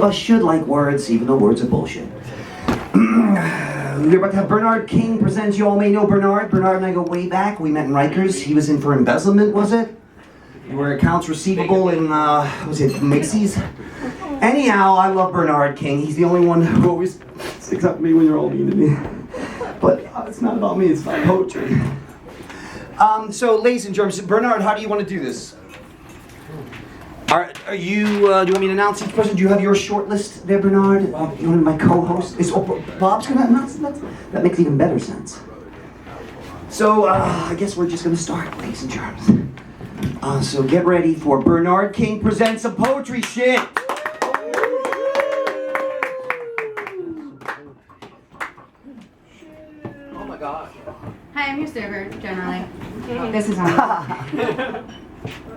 Us should like words, even though words are bullshit. We're about to have Bernard King present. You all may know Bernard. Bernard and I go way back. We met in Rikers. He was in for embezzlement, was it? You were accounts receivable in, was it Macy's? Anyhow, I love Bernard King. He's the only one who always sticks up to me when you're all mean to me. But it's not about me, it's about poetry. So, ladies and gentlemen, Bernard, how do you want to do this? Are you, do you want me to announce each person? Do you have your short list there, Bernard? You want to be my co-host? Bob's going to announce that? That makes even better sense. So, I guess we're just going to start, ladies and gentlemen. So get ready for Bernard King presents some poetry shit! Oh my gosh. Hi, I'm your server, generally. This is on.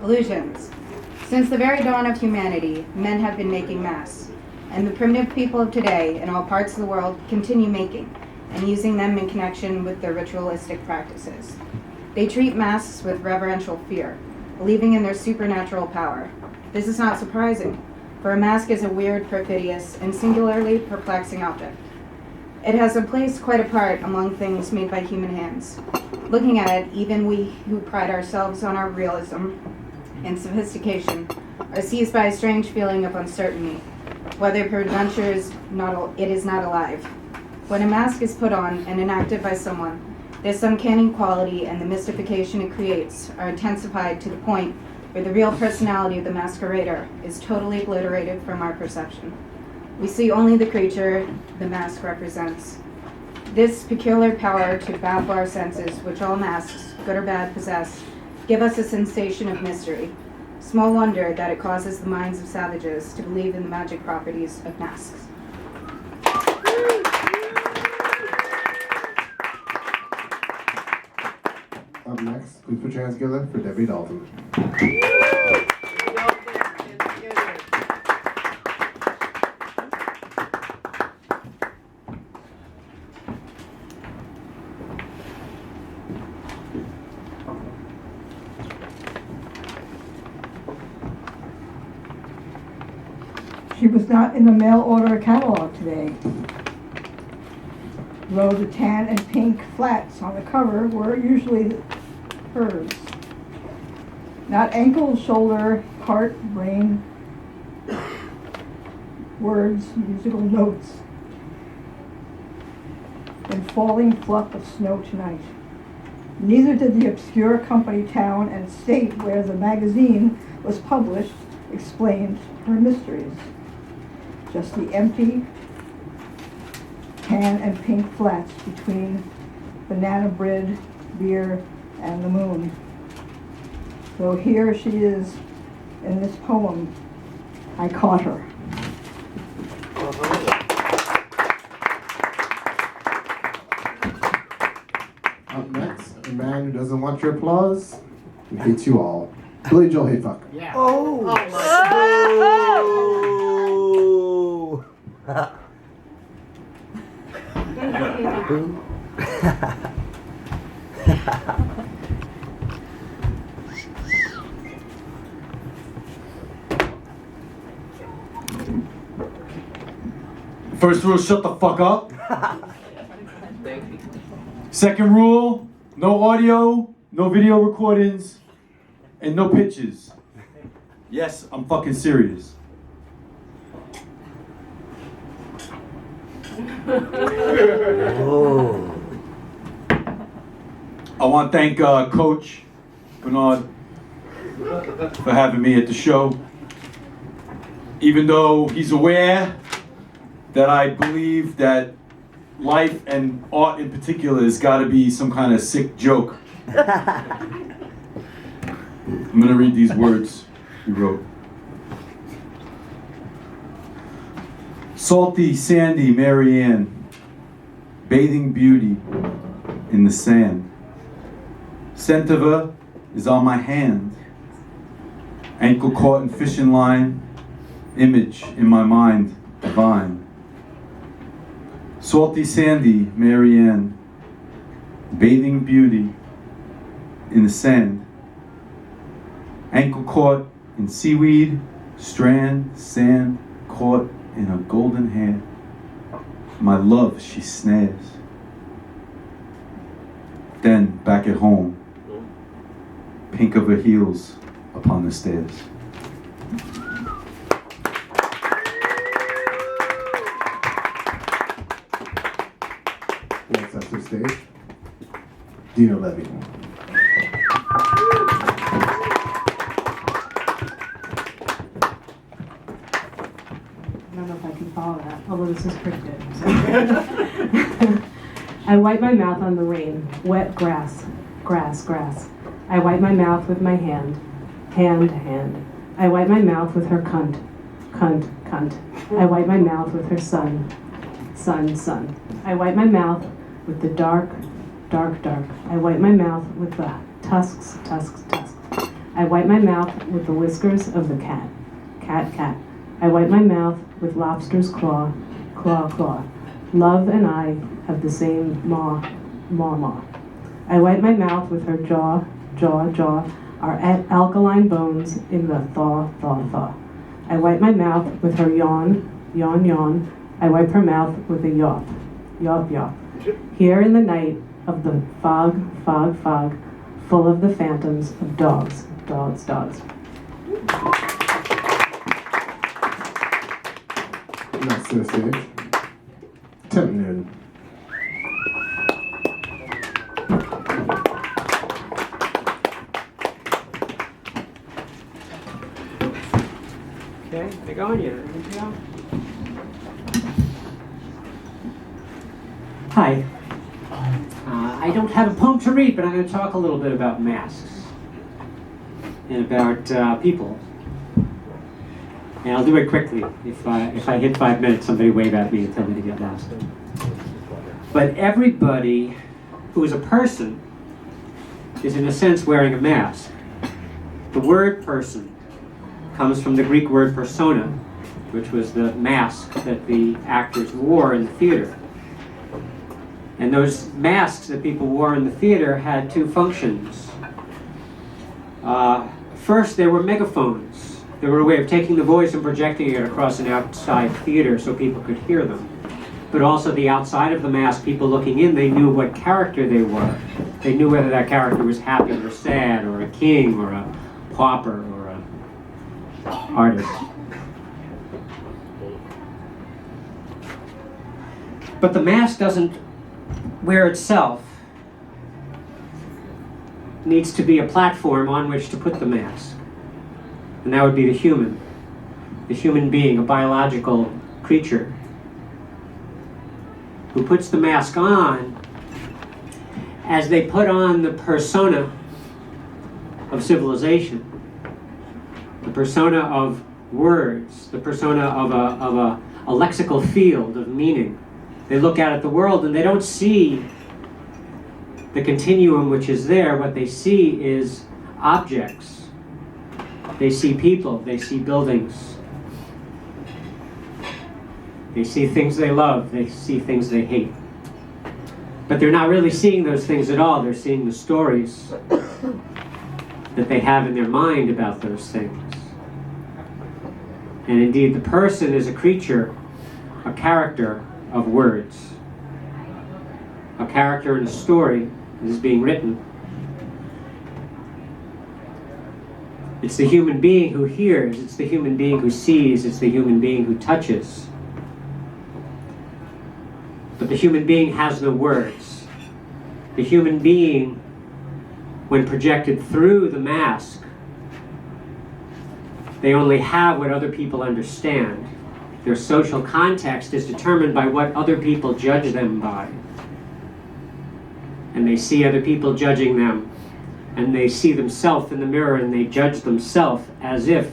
Illusions. Since the very dawn of humanity, men have been making masks, and the primitive people of today in all parts of the world continue making and using them in connection with their ritualistic practices. They treat masks with reverential fear, believing in their supernatural power. This is not surprising, for a mask is a weird, perfidious, and singularly perplexing object. It has a place quite apart among things made by human hands. Looking at it, even we who pride ourselves on our realism and sophistication are seized by a strange feeling of uncertainty, whether peradventure it is not alive. When a mask is put on and enacted by someone, this uncanny quality and the mystification it creates are intensified to the point where the real personality of the masquerader is totally obliterated from our perception. We see only the creature the mask represents. This peculiar power to baffle our senses, which all masks, good or bad, possess, give us a sensation of mystery. Small wonder that it causes the minds of savages to believe in the magic properties of masks. Up next, please put your hands together for Debbie Dalton. She was not in the mail order catalog today. Though the tan and pink flats on the cover were usually hers. Not ankle, shoulder, heart, brain, words, musical notes, and falling fluff of snow tonight. Neither did the obscure company town and state where the magazine was published explained her mysteries. Just the empty tan and pink flats between banana bread, beer, and the moon. So here she is in this poem, I Caught Her. Up next, a man who doesn't want your applause and hates you all. Billy Joel Hayfuck. Yeah. Oh! Oh my Boo. First rule, shut the fuck up. Thank you. Second rule, no audio, no video recordings, and no pictures. Yes, I'm fucking serious. Oh. I want to thank Coach Bernard for having me at the show. Even though he's aware that I believe that life and art in particular has got to be some kind of sick joke. I'm going to read these words he wrote. Salty, sandy Marianne, bathing beauty in the sand. Scent of her is on my hand. Ankle caught in fishing line, image in my mind, divine. Salty, sandy Marianne, bathing beauty in the sand. Ankle caught in seaweed, strand, sand, caught in her golden hair. My love she snares. Then, back at home, pink of her heels upon the stairs. Next up to the stage, Dino Levy. I don't know if I can follow that, although this is pretty good. So. I wipe my mouth on the rain, wet grass, grass, grass. I wipe my mouth with my hand, hand, hand. I wipe my mouth with her cunt, cunt, cunt. I wipe my mouth with her son, son, son. I wipe my mouth with the dark, dark, dark. I wipe my mouth with the tusks, tusks, tusks. I wipe my mouth with the whiskers of the cat, cat, cat. I wipe my mouth with lobster's claw, claw, claw. Love and I have the same maw, maw, maw. I wipe my mouth with her jaw, jaw, jaw, our alkaline bones in the thaw, thaw, thaw. I wipe my mouth with her yawn, yawn, yawn. I wipe her mouth with a yawp, yawp, yawp. Here in the night of the fog, fog, fog, full of the phantoms of dogs, dogs, dogs. Next to the stage, Tim Noon. Okay, they go on you. Ready to go? Hi. I don't have a poem to read, but I'm going to talk a little bit about masks and about people. And I'll do it quickly. If I hit 5 minutes, somebody wave at me and tell me to get lost. But everybody who is a person is in a sense wearing a mask. The word person comes from the Greek word persona, which was the mask that the actors wore in the theater. And those masks that people wore in the theater had two functions. First, they were megaphones. They were a way of taking the voice and projecting it across an outside theater so people could hear them. But also the outside of the mask, people looking in, they knew what character they were. They knew whether that character was happy or sad, or a king, or a pauper, or an artist. But the mask doesn't wear itself. It needs to be a platform on which to put the mask. And that would be the human being, a biological creature, who puts the mask on as they put on the persona of civilization, the persona of words, the persona of a lexical field of meaning. They look out at the world and they don't see the continuum which is there. What they see is objects. They see people, they see buildings. They see things they love, they see things they hate. But they're not really seeing those things at all. They're seeing the stories that they have in their mind about those things. And indeed, the person is a creature, a character of words. A character in a story that is being written. It's the human being who hears, it's the human being who sees, it's the human being who touches. But the human being has no words. The human being, when projected through the mask, they only have what other people understand. Their social context is determined by what other people judge them by. And they see other people judging them, and they see themselves in the mirror and they judge themselves as if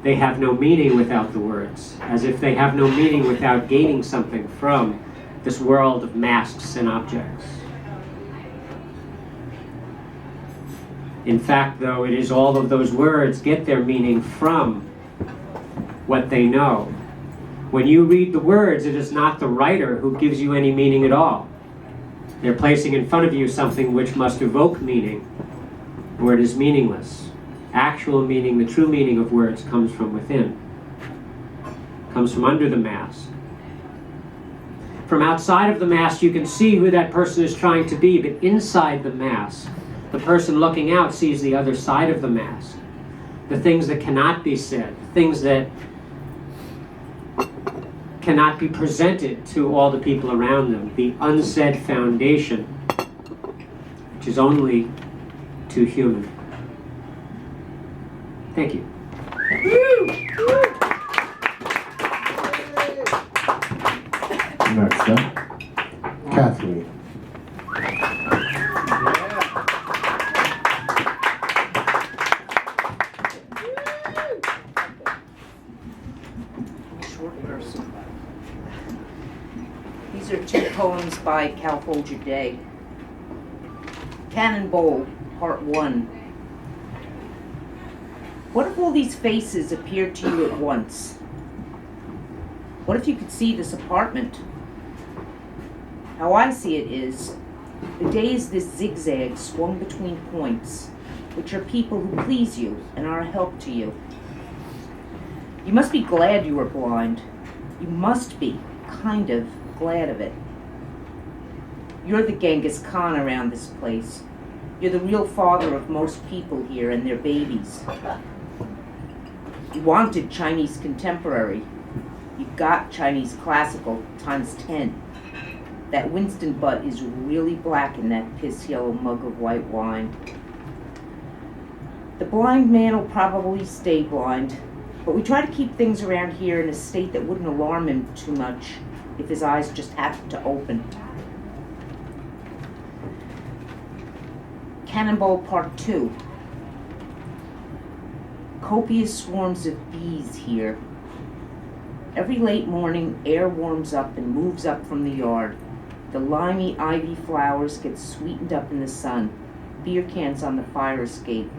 they have no meaning without the words, as if they have no meaning without gaining something from this world of masks and objects. In fact, though, it is all of those words get their meaning from what they know. When you read the words, it is not the writer who gives you any meaning at all. They're placing in front of you something which must evoke meaning, or it is meaningless. Actual meaning, the true meaning of words, comes from within. comes from under the mask. From outside of the mask, you can see who that person is trying to be, but inside the mask, the person looking out sees the other side of the mask. The things that cannot be said, things that cannot be presented to all the people around them, the unsaid foundation, which is only too human. Thank you. Next up, Kathleen. These are two poems by Cal Hold Your Day. Cannonball, Part 1. What if all these faces appeared to you at once? What if you could see this apartment? How I see it is, the day is this zigzag swung between points, which are people who please you and are a help to you. You must be glad you were blind. You must be kind of glad of it. You're the Genghis Khan around this place. You're the real father of most people here and their babies. You wanted Chinese contemporary. You got Chinese classical times 10. That Winston butt is really black in that piss yellow mug of white wine. The blind man will probably stay blind, but we try to keep things around here in a state that wouldn't alarm him too much if his eyes just happened to open. Cannonball Part 2. Copious swarms of bees here. Every late morning, air warms up and moves up from the yard. The limey ivy flowers get sweetened up in the sun. Beer cans on the fire escape.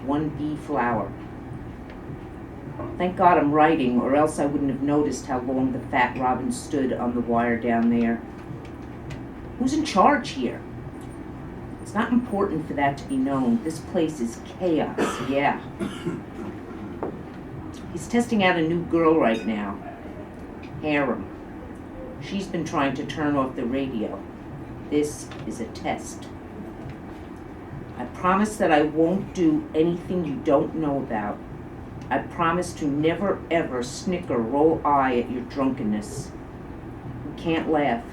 One bee flower. Thank God I'm writing, or else I wouldn't have noticed how long the fat robin stood on the wire down there. Who's in charge here? It's not important for that to be known. This place is chaos, yeah. He's testing out a new girl right now. Harem. She's been trying to turn off the radio. This is a test. I promise that I won't do anything you don't know about. I promise to never ever snicker, roll eye at your drunkenness. We can't laugh.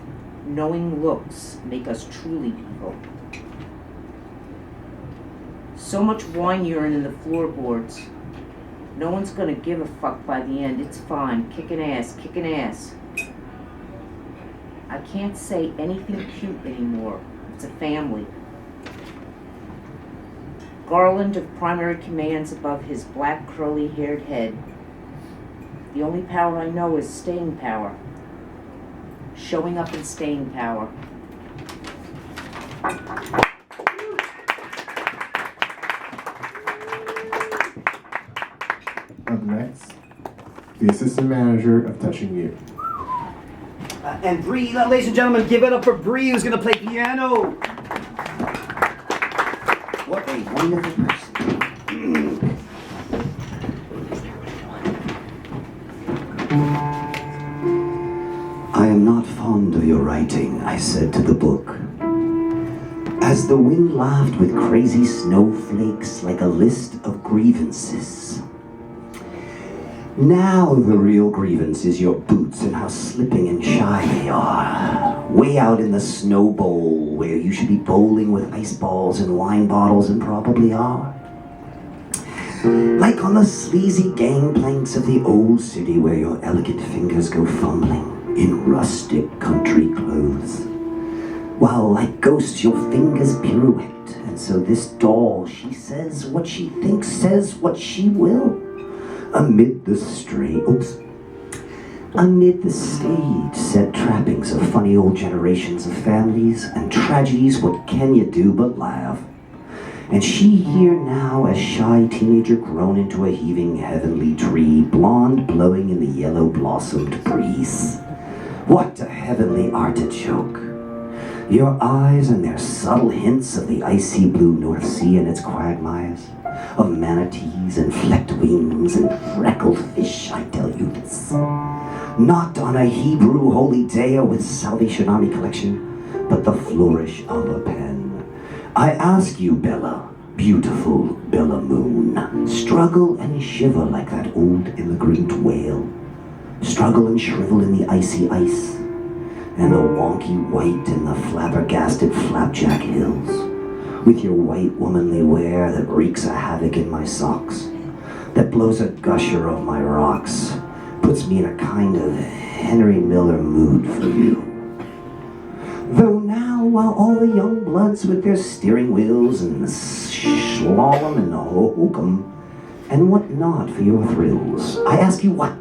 Knowing looks make us truly evil. So much wine urine in the floorboards. No one's gonna give a fuck by the end. It's fine. Kicking ass, kicking ass. I can't say anything cute anymore. It's a family. Garland of primary commands above his black curly-haired head. The only power I know is staying power. Showing up in staying power. Up next, the assistant manager of Touching You. And Bree, ladies and gentlemen, give it up for Bree, who's going to play piano. What a wonderful person. I am not fond of your writing, I said to the book. As the wind laughed with crazy snowflakes like a list of grievances. Now the real grievance is your boots and how slipping and shy they are. Way out in the snow bowl where you should be bowling with ice balls and wine bottles and probably are. Like on the sleazy gangplanks of the old city where your elegant fingers go fumbling in rustic country clothes. While like ghosts your fingers pirouette, and so this doll, she says what she thinks, says what she will. Amid the stage set trappings of funny old generations of families and tragedies, what can you do but laugh? And she here now, a shy teenager grown into a heaving heavenly tree, blonde blowing in the yellow blossomed breeze. What a heavenly artichoke! Your eyes and their subtle hints of the icy blue North Sea and its quagmires, of manatees and flecked wings and freckled fish, I tell you this. Not on a Hebrew holy day or with Salvation Army collection, but the flourish of a pen. I ask you, Bella, beautiful Bella Moon, struggle and shiver like that old immigrant whale. Struggle and shrivel in the icy ice, and the wonky white in the flabbergasted flapjack hills, with your white womanly wear that wreaks a havoc in my socks, that blows a gusher of my rocks, puts me in a kind of Henry Miller mood for you. Though now, while all the young bloods with their steering wheels and slalom and hokum and what not for your thrills, I ask you what?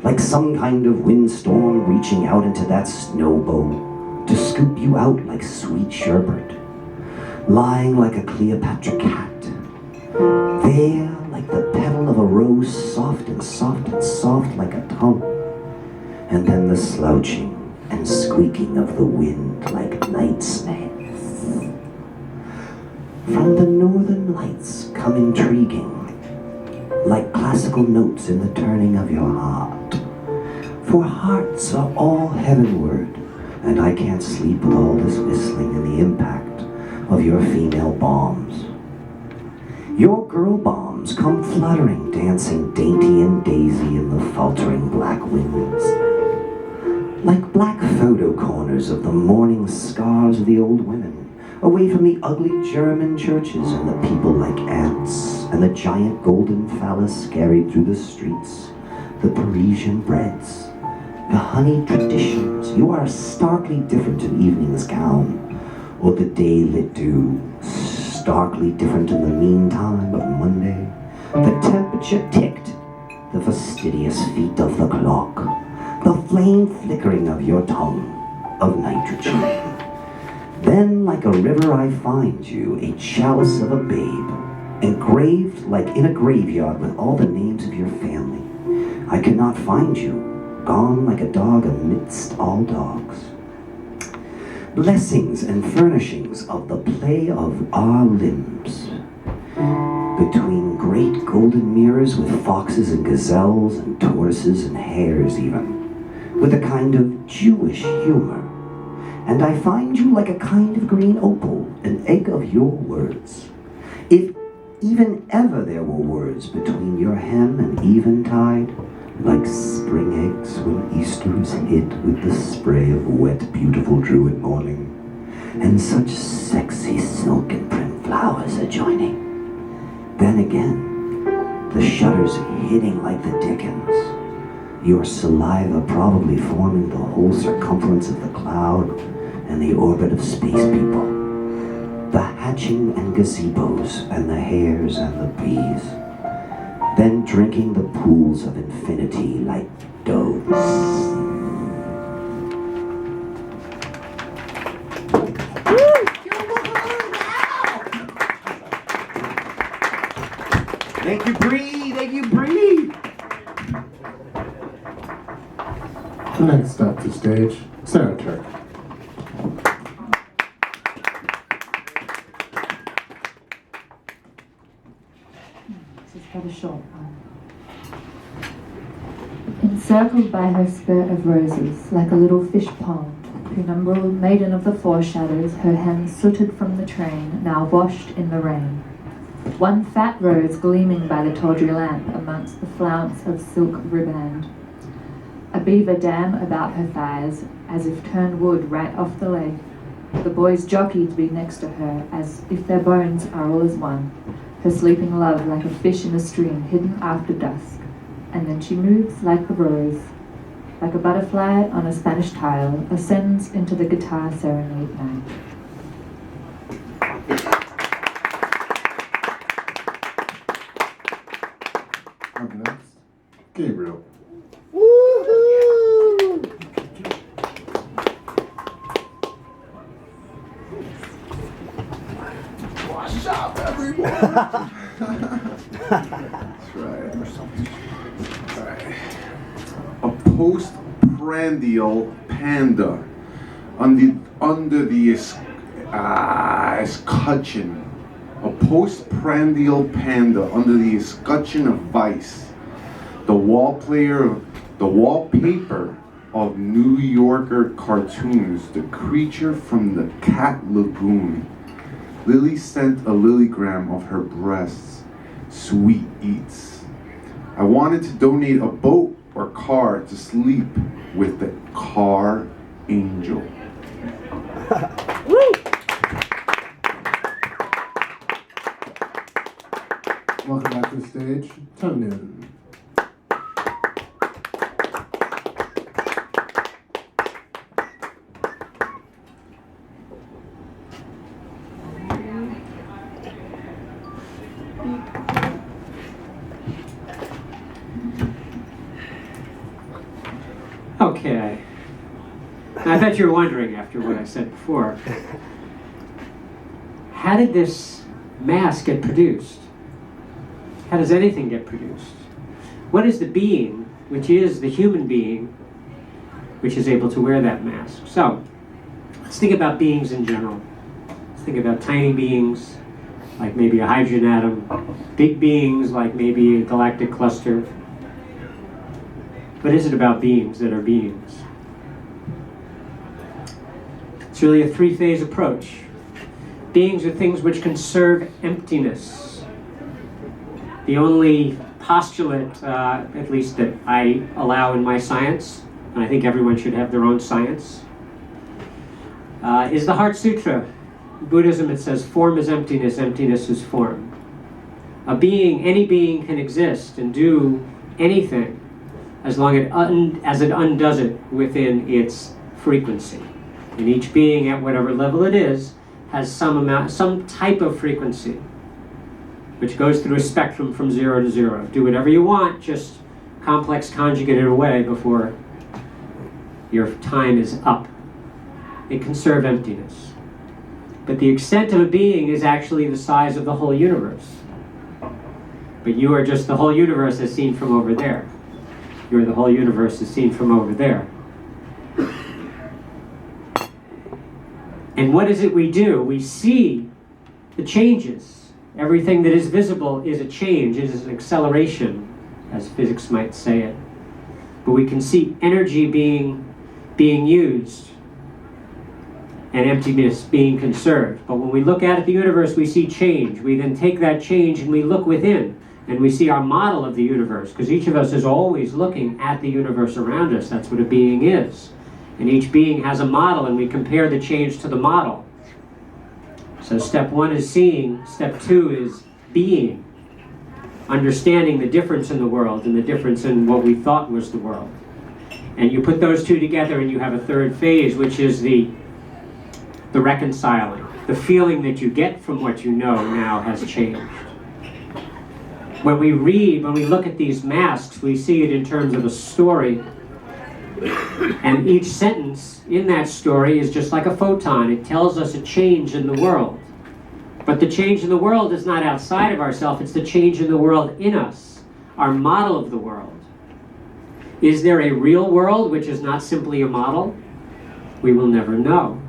Like some kind of windstorm reaching out into that snowbow to scoop you out like sweet sherbet, lying like a Cleopatra cat, there like the petal of a rose, soft and soft and soft like a tongue, and then the slouching and squeaking of the wind like night snails. From the northern lights come intriguing, like classical notes in the turning of your heart. For hearts are all heavenward, and I can't sleep with all this whistling and the impact of your female bombs. Your girl bombs come fluttering, dancing dainty and daisy in the faltering black winds. Like black photo corners of the mourning scars of the old women, away from the ugly German churches and the people like ants, and the giant golden phallus carried through the streets, the Parisian breads, the honeyed traditions. You are starkly different in evening's gown, or the day-lit dew, starkly different in the meantime of Monday. The temperature ticked, the fastidious feet of the clock, the flame flickering of your tongue of nitrogen. Then, like a river, I find you, a chalice of a babe, engraved like in a graveyard with all the names of your family. I cannot find you, gone like a dog amidst all dogs. Blessings and furnishings of the play of our limbs, between great golden mirrors with foxes and gazelles and tortoises and hares even, with a kind of Jewish humor. And I find you like a kind of green opal, an egg of your words. If even ever there were words between your hem and eventide, like spring eggs when Easter is hid with the spray of wet, beautiful druid morning, and such sexy silk and print flowers adjoining. Then again, the shutters hitting like the Dickens, your saliva probably forming the whole circumference of the cloud and the orbit of space people, the hatching and gazebos and the hares and the bees, then drinking the pools of infinity like doves. Thank you, Bree. Thank you, Bree. Next up to stage, Sarah Turk. This is for the short one. Encircled by her skirt of roses, like a little fish pond, penumbral maiden of the foreshadows, her hands sooted from the train, now washed in the rain. One fat rose gleaming by the tawdry lamp amongst the flounce of silk riband. A beaver dam about her thighs, as if turned wood right off the lake. The boys jockey to be next to her, as if their bones are all as one. Her sleeping love like a fish in a stream hidden after dusk. And then she moves like a rose, like a butterfly on a Spanish tile, ascends into the guitar serenade night. Up next, Gabriel. Wash up, everyone! That's right. A postprandial panda. under the escutcheon, a postprandial panda under the escutcheon of vice, the wallpaper of New Yorker cartoons, the creature from the cat lagoon. Lily sent a lilygram of her breasts, sweet eats. I wanted to donate a boat or car to sleep with the car angel. Welcome back to the stage, Tom Noonan. Okay. I bet you're wondering after what I said before. How did this mask get produced? How does anything get produced? What is the being, which is the human being, which is able to wear that mask? So, let's think about beings in general. Let's think about tiny beings, like maybe a hydrogen atom, big beings, like maybe a galactic cluster. What is it about beings that are beings? It's really a three-phase approach. Beings are things which conserve emptiness. The only postulate, at least that I allow in my science, and I think everyone should have their own science, is the Heart Sutra. In Buddhism it says, form is emptiness, emptiness is form. A being, any being can exist and do anything as long as it undoes it within its frequency. And each being at whatever level it is has some type of frequency, which goes through a spectrum from 0 to 0. Do whatever you want, just complex conjugate it away before your time is up. They conserve emptiness. But the extent of a being is actually the size of the whole universe. But you are just the whole universe as seen from over there. You're the whole universe as seen from over there. And what is it we do? We see the changes. Everything that is visible is a change, it is an acceleration, as physics might say it. But we can see energy being used and emptiness being conserved. But when we look out at the universe, we see change. We then take that change and we look within, and we see our model of the universe, because each of us is always looking at the universe around us. That's what a being is. And each being has a model, and we compare the change to the model. So step one is seeing, step two is being, understanding the difference in the world and the difference in what we thought was the world. And you put those two together and you have a third phase, which is the reconciling. The feeling that you get from what you know now has changed. When we look at these masks, we see it in terms of a story. And each sentence in that story is just like a photon. It tells us a change in the world. But the change in the world is not outside of ourselves, it's the change in the world in us, our model of the world. Is there a real world which is not simply a model? We will never know,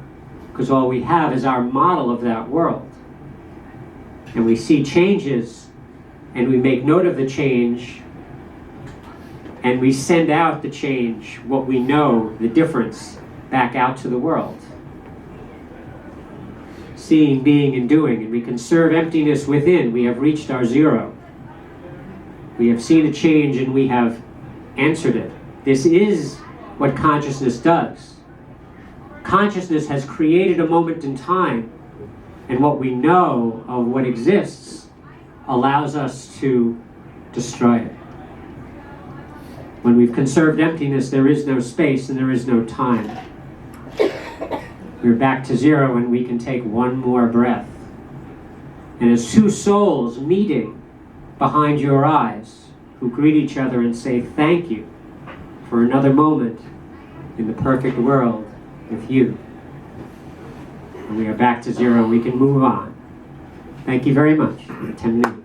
because all we have is our model of that world. And we see changes, and we make note of the change, and we send out the change, what we know, the difference, back out to the world. Seeing, being, and doing, and we conserve emptiness within. We have reached our zero. We have seen a change and we have answered it. This is what consciousness does. Consciousness has created a moment in time, and what we know of what exists allows us to destroy it. When we've conserved emptiness, there is no space and there is no time. We're back to zero and we can take one more breath. And as two souls meeting behind your eyes, who greet each other and say thank you for another moment in the perfect world with you. And we are back to zero, we can move on. Thank you very much. 10 minutes.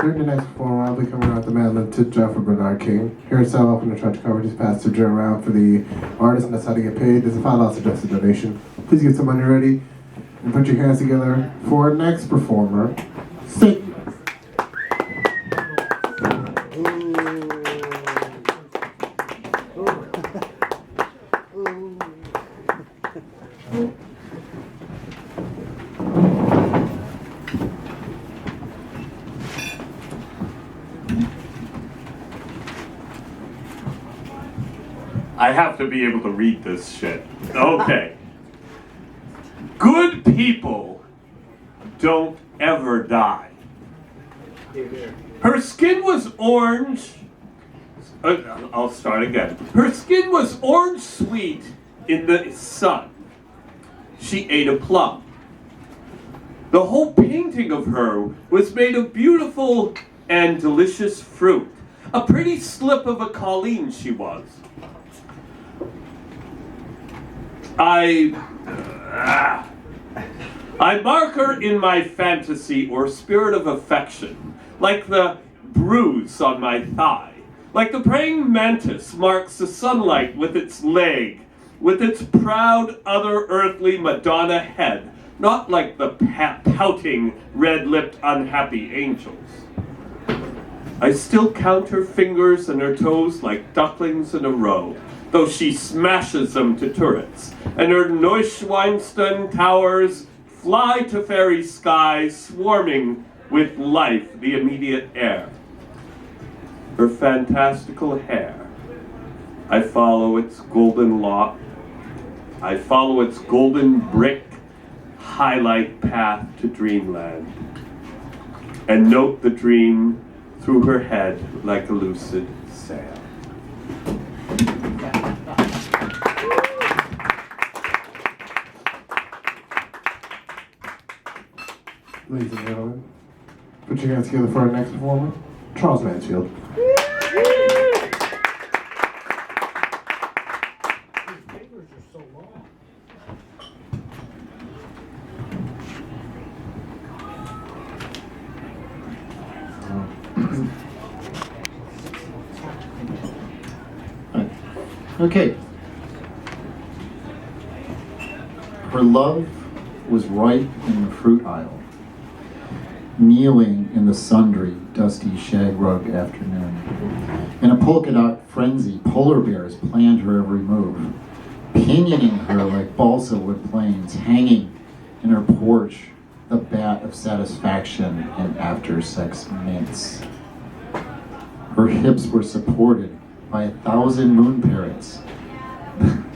During the next performer, I'll be coming out the Madeline to Jeff or Bernard King. Here at Sidewalk, I'm going to try to cover this passage around for the artist, and that's how to get paid. There's a $5 suggested donation. Please get some money ready and put your hands together for our next performer, Satan. I have to be able to read this shit. Okay. Good people don't ever die. Her skin was orange. I'll start again. Her skin was orange sweet in the sun. She ate a plum. The whole painting of her was made of beautiful and delicious fruit. A pretty slip of a Colleen she was. I mark her in my fantasy or spirit of affection, like the bruise on my thigh, like the praying mantis marks the sunlight with its leg, with its proud other earthly Madonna head, not like the pouting, red-lipped, unhappy angels. I still count her fingers and her toes like ducklings in a row, though she smashes them to turrets, and her Neuschwanstein towers fly to fairy skies, swarming with life the immediate air. Her fantastical hair, I follow its golden lock, I follow its golden brick highlight path to dreamland, and note the dream through her head like a lucid sail. Ladies and gentlemen, put your hands together for our next performer, Charles Mansfield. Okay. Her love was ripe in the fruit aisle, kneeling in the sundry, dusty shag rug afternoon. In a polka dot frenzy, polar bears planned her every move, pinioning her like balsa wood planes, hanging in her porch the bat of satisfaction and after-sex mints. Her hips were supported by 1,000 moon parrots.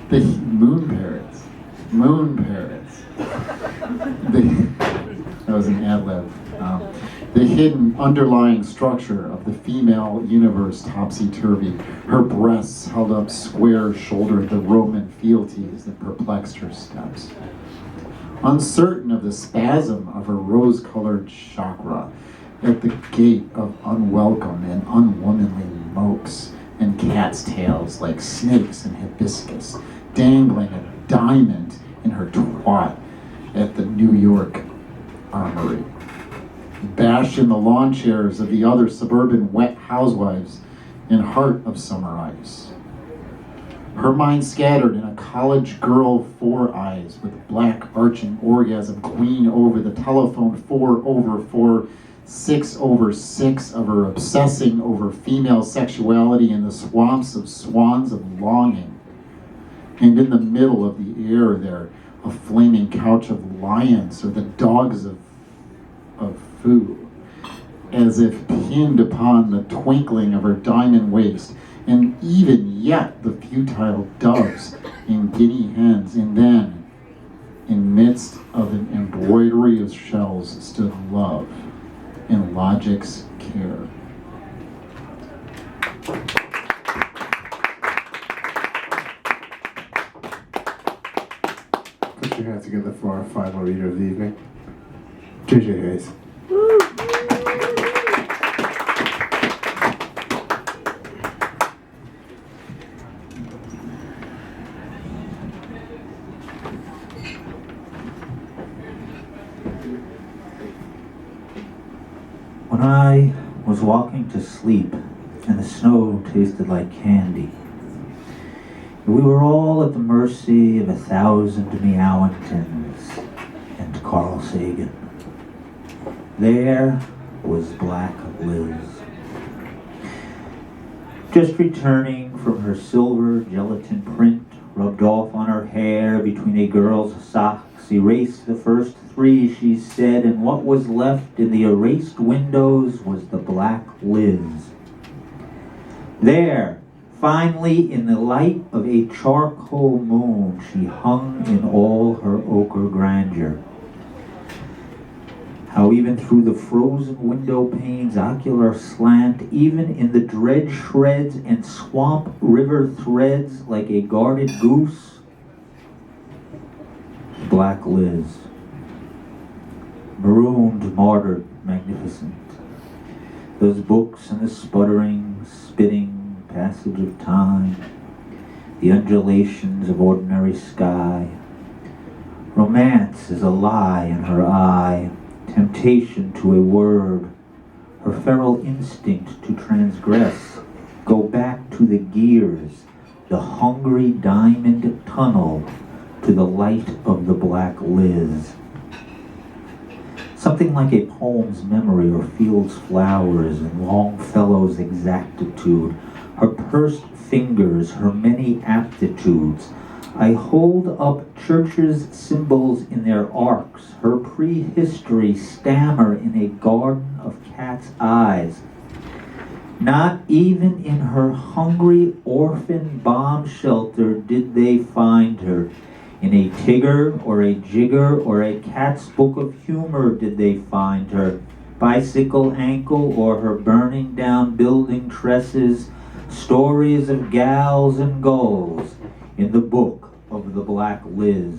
The moon parrots. That was an ad-lib. The hidden underlying structure of the female universe topsy-turvy. Her breasts held up square-shouldered the Roman fealties that perplexed her steps. Uncertain of the spasm of her rose-colored chakra, at the gate of unwelcome and unwomanly mokes and cat's tails like snakes and hibiscus, dangling a diamond in her twat at the New York Armory. Bashed in the lawn chairs of the other suburban wet housewives in heart of summer ice. Her mind scattered in a college girl 4 eyes with black arching orgasm queen over the telephone 4/4, 6/6 of her obsessing over female sexuality in the swamps of swans of longing. And in the middle of the air there, a flaming couch of lions or the dogs of food, as if pinned upon the twinkling of her diamond waist, and even yet the futile doves and guinea hens, and then, in midst of an embroidery of shells, stood love and logic's care. Put your hands together for our final reader of the evening, JJ Hayes. When I was walking to sleep, and the snow tasted like candy. We were all at the mercy of 1,000 Meowingtons and Carl Sagan. There was Black Liz, just returning from her silver gelatin print, rubbed off on her hair between a girl's socks, erased the first 3 she said, and what was left in the erased windows was the Black Liz. There, finally, in the light of a charcoal moon, she hung in all her ochre grandeur. How even through the frozen window pane's ocular slant, even in the dread shreds and swamp river threads like a guarded goose, Black Liz, marooned, martyred, magnificent. Those books and the sputtering, spitting passage of time, the undulations of ordinary sky. Romance is a lie in her eye, temptation to a word, her feral instinct to transgress, go back to the gears, the hungry diamond tunnel, to the light of the Black Liz. Something like a poem's memory or field's flowers and Longfellow's exactitude, her pursed fingers, her many aptitudes. I hold up churches' symbols in their arcs, her prehistory stammer in a garden of cat's eyes. Not even in her hungry orphan bomb shelter did they find her. In a Tigger or a Jigger or a Cat's Book of Humor did they find her. Bicycle ankle or her burning down building tresses, stories of gals and gulls in the book of the Black Liz.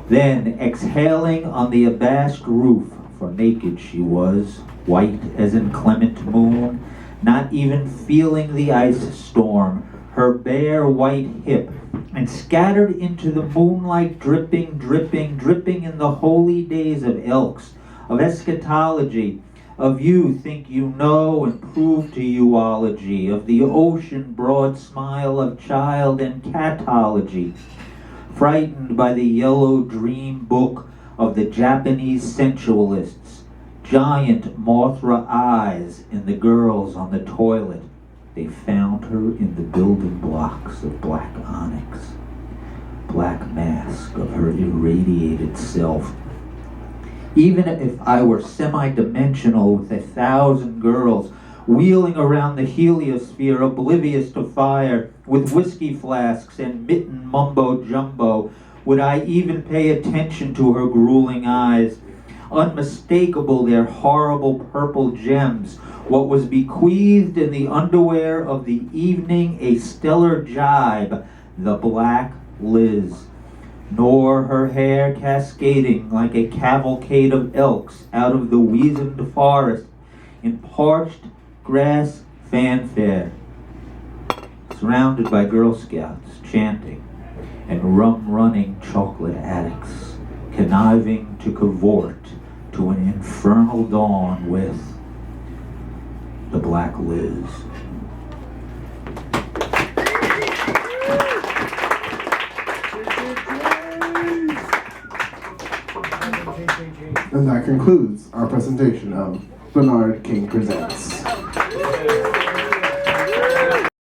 Then, exhaling on the abashed roof, for naked she was, white as inclement moon, not even feeling the ice storm, her bare white hip, and scattered into the moonlight dripping, dripping, dripping in the holy days of Elks, of eschatology, of you think you know and prove to youology, of the ocean broad smile of child and catology, frightened by the yellow dream book of the Japanese sensualists, giant Mothra eyes in the girls on the toilet. They found her in the building blocks of black onyx, black mask of her irradiated self. Even if I were semi-dimensional with 1,000 girls wheeling around the heliosphere, oblivious to fire, with whiskey flasks and mitten mumbo-jumbo, would I even pay attention to her grueling eyes? Unmistakable their horrible purple gems, what was bequeathed in the underwear of the evening, a stellar jibe, the Black Liz. Nor her hair cascading like a cavalcade of elks out of the weazened forest in parched grass fanfare, surrounded by Girl Scouts chanting and rum-running chocolate addicts, conniving to cavort to an infernal dawn with the Black Liz. And that concludes our presentation of Bernard King Presents.